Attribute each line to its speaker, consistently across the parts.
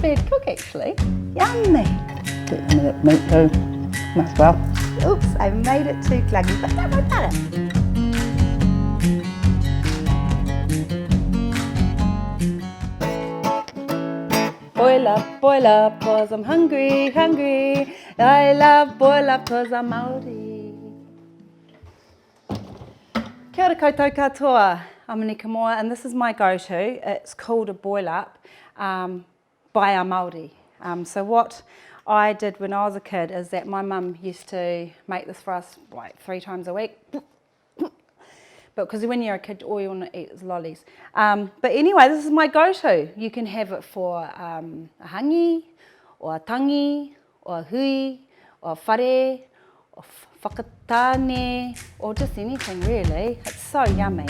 Speaker 1: prepared cook actually. Yummy. Get some of that meat too. Might as well. Oops, I made it too gluggy, but don't worry about it. Boil up, cause I'm hungry, hungry. I love boil up cause I'm Māori. Kia ora koutou katoa, I'm Anika and this is my go-to. It's called a boil up by our Māori. So what I did when I was a kid is that my mum used to make this for us like 3 times a week. But because when you're a kid, all you want to eat is lollies. But anyway, this is my go-to. You can have it for a hangi, or a tangi, or a hui, or a whare, or whakatane, or just anything really. It's so yummy.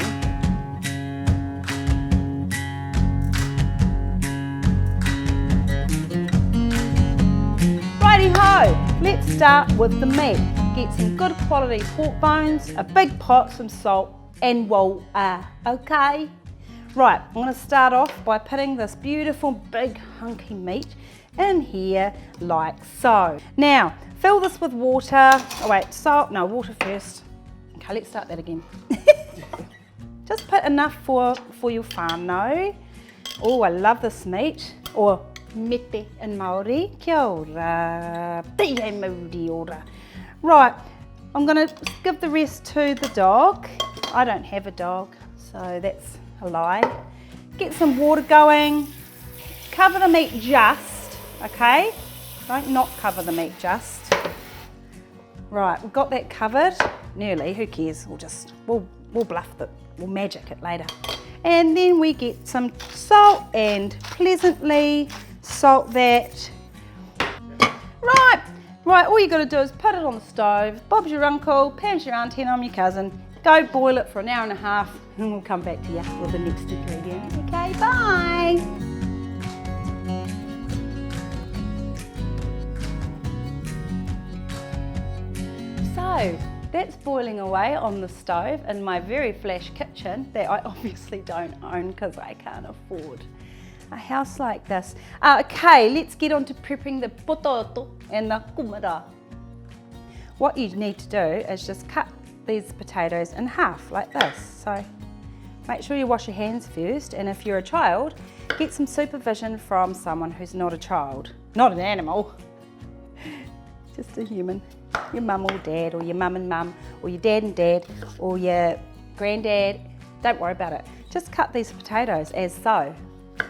Speaker 1: Righty-ho, let's start with the meat. Get some good quality pork bones, a big pot, some salt, and wool, okay? Right, I'm going to start off by putting this beautiful big hunky meat in here like so. Now, fill this with water. Oh wait, salt, no, water first. Okay, let's start that again. Just put enough for your whānau. Oh, I love this meat. Or mete in Māori. Kia ora, te hei mauri ora. Right, I'm going to give the rest to the dog. I don't have a dog, so that's a lie. Get some water going. Cover the meat just, okay? Don't not cover the meat just. Right, we've got that covered. Nearly, who cares? We'll bluff it. We'll magic it later. And then we get some salt and pleasantly salt that. Right, all you got to do is put it on the stove. Bob's your uncle, Pam's your auntie, and I'm your cousin. Go boil it for an hour and a half, and we'll come back to you with the next ingredient. Okay, bye. So, that's boiling away on the stove in my very flash kitchen that I obviously don't own because I can't afford a house like this. Okay, let's get on to prepping the potato and the kumara. What you need to do is just cut these potatoes in half like this. So make sure you wash your hands first, and if you're a child, get some supervision from someone who's not a child, not an animal, just a human. Your mum or dad, or your mum and mum, or your dad and dad, or your granddad. Don't worry about it. Just cut these potatoes as so.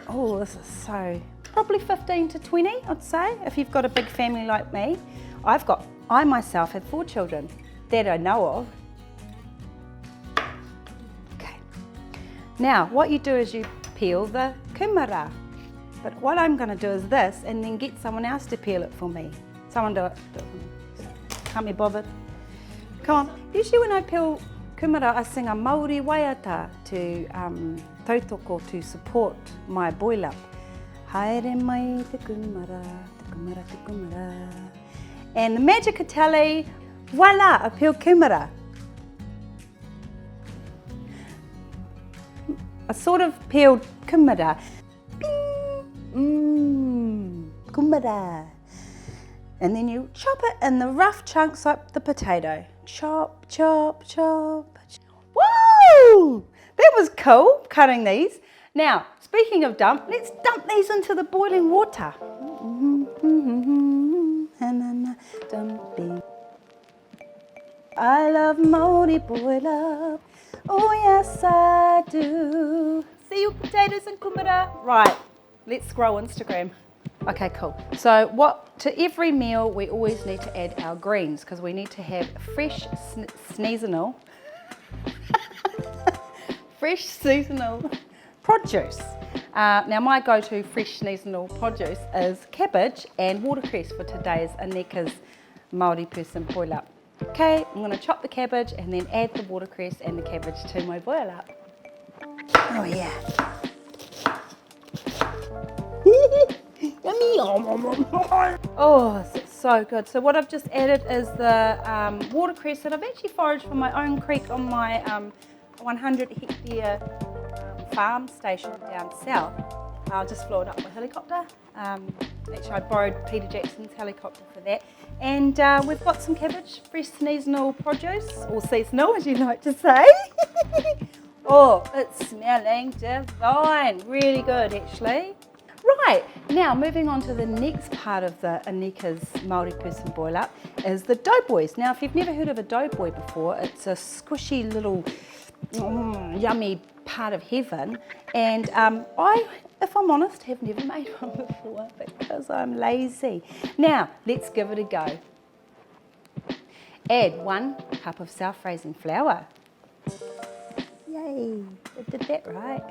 Speaker 1: Oh, this is so, probably 15 to 20, I'd say, if you've got a big family like me. I myself have 4 children that I know of. Okay. Now, what you do is you peel the kumara. But what I'm going to do is this, and then get someone else to peel it for me. Someone do it. Can't be bothered. Come on. Usually when I peel kumara, I sing a Māori waiata to tautoko to support my boil up. Haere mai te kumara, te kumara, te kumara. And the magic tally, voila, a peeled kumara. A sort of peeled kumara. Kumara. And then you chop it in the rough chunks like the potato. Chop, chop, chop. Woo! That was cool, cutting these. Now, speaking of dump, let's dump these into the boiling water. Dumping. I love Māori boil up. Oh yes I do. See you potatoes and kumara. Right, let's scroll Instagram. Okay, cool. So to every meal we always need to add our greens because we need to have fresh seasonal fresh seasonal produce. Now my go-to fresh seasonal produce is cabbage and watercress for today's Anika's Māori person boil up. Okay, I'm going to chop the cabbage and then add the watercress and the cabbage to my boil up. Oh yeah. Yummy. Oh, it's so good. So what I've just added is the watercress that I've actually foraged from my own creek on my 100 hectare farm station down south. I just flew it up by helicopter. Actually, I borrowed Peter Jackson's helicopter for that. And we've got some cabbage, fresh seasonal produce, or seasonal as you like to say. Oh, it's smelling divine. Really good, actually. Right, now moving on to the next part of the Anika's Māori person boil up is the Doughboys. Now, if you've never heard of a doughboy before, it's a squishy little yummy part of heaven. And I, if I'm honest, have never made one before because I'm lazy. Now, let's give it a go. Add 1 cup of self-raising flour. Yay, I did that right.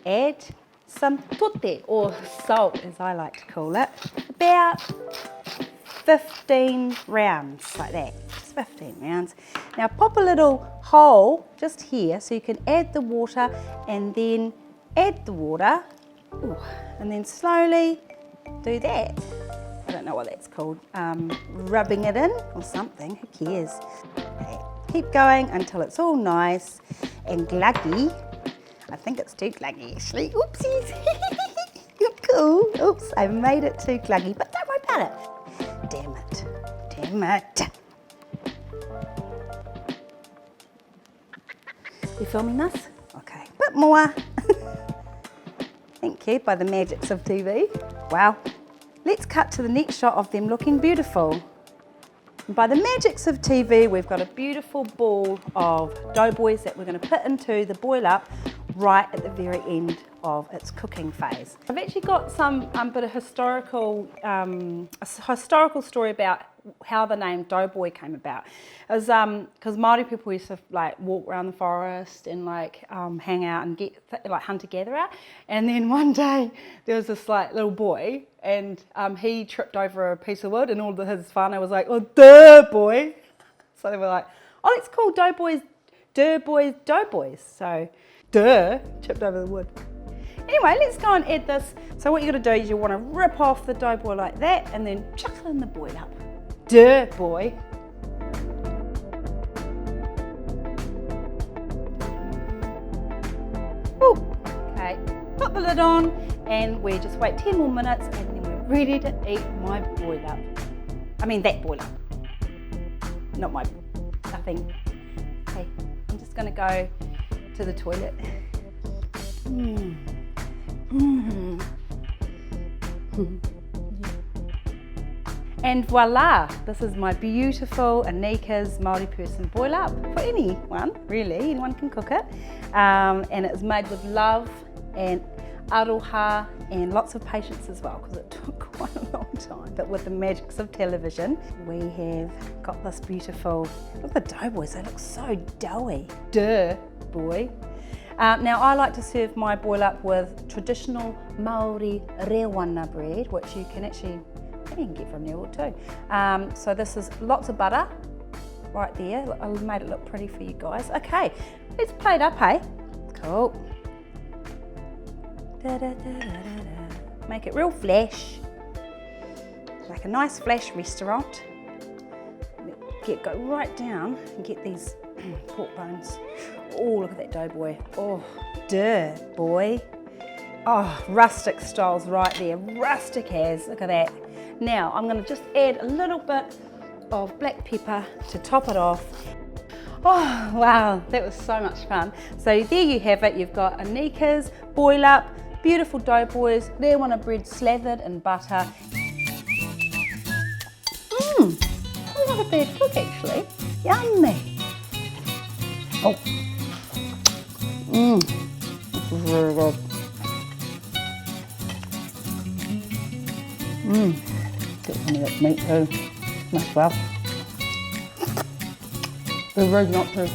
Speaker 1: Add some tote, or salt as I like to call it, about 15 rounds like that, just 15 rounds. Now pop a little hole just here so you can add the water and then add the water. Ooh, and then slowly do that. I don't know what that's called, rubbing it in or something, who cares. Okay. Keep going until it's all nice and gluggy. I think it's too gluggy actually. Oopsies. Cool. Oops, I made it too gluggy, but don't worry about it. Damn it. Damn it. You filming this? Okay, bit more. Thank you, by the magics of TV. Wow. Let's cut to the next shot of them looking beautiful. And by the magics of TV, we've got a beautiful ball of doughboys that we're going to put into the boil up right at the very end of its cooking phase. I've actually got some bit of historical story about how the name doughboy came about. It was because Māori people used to like walk around the forest and like hang out and get like hunter-gatherer. And then one day there was this like little boy and he tripped over a piece of wood and all his whānau was like, oh, duh, boy. So they were like, oh, let's call doughboys, doughboys. So, duh, tripped over the wood. Anyway, let's go and add this. So what you're going to do is you want to rip off the doughboy like that and then chuck it in the boil up. Duh, boy. Ooh. Okay, put the lid on and we just wait 10 more minutes and then we're ready to eat my boil up. I mean that boil up. Not my, nothing. Okay, I'm just going to go to the toilet. And voila, this is my beautiful Anika's Māori person boil up for anyone, really, anyone can cook it. And it's made with love and aroha and lots of patience as well because it took quite a long time. But with the magics of television, we have got this beautiful, look at the doughboys, they look so doughy. Duh, boy. Now I like to serve my boil up with traditional Māori rewana bread, which you can actually get from newworld too. So this is lots of butter right there. I made it look pretty for you guys. Okay, let's plate it up, hey? Cool. Da, da, da, da, da. Make it real flash, like a nice flash restaurant. Go right down and get these pork bones. Oh, look at that doughboy. Oh, duh, boy. Oh, rustic styles right there. Rustic as, look at that. Now, I'm going to just add a little bit of black pepper to top it off. Oh, wow, that was so much fun. So there you have it. You've got Anika's boil up, beautiful doughboys, rewana bread slathered in butter. Not a bad cook actually. Yummy. Oh. This is really good. Get some of that meat too. Much well. Be rude not to.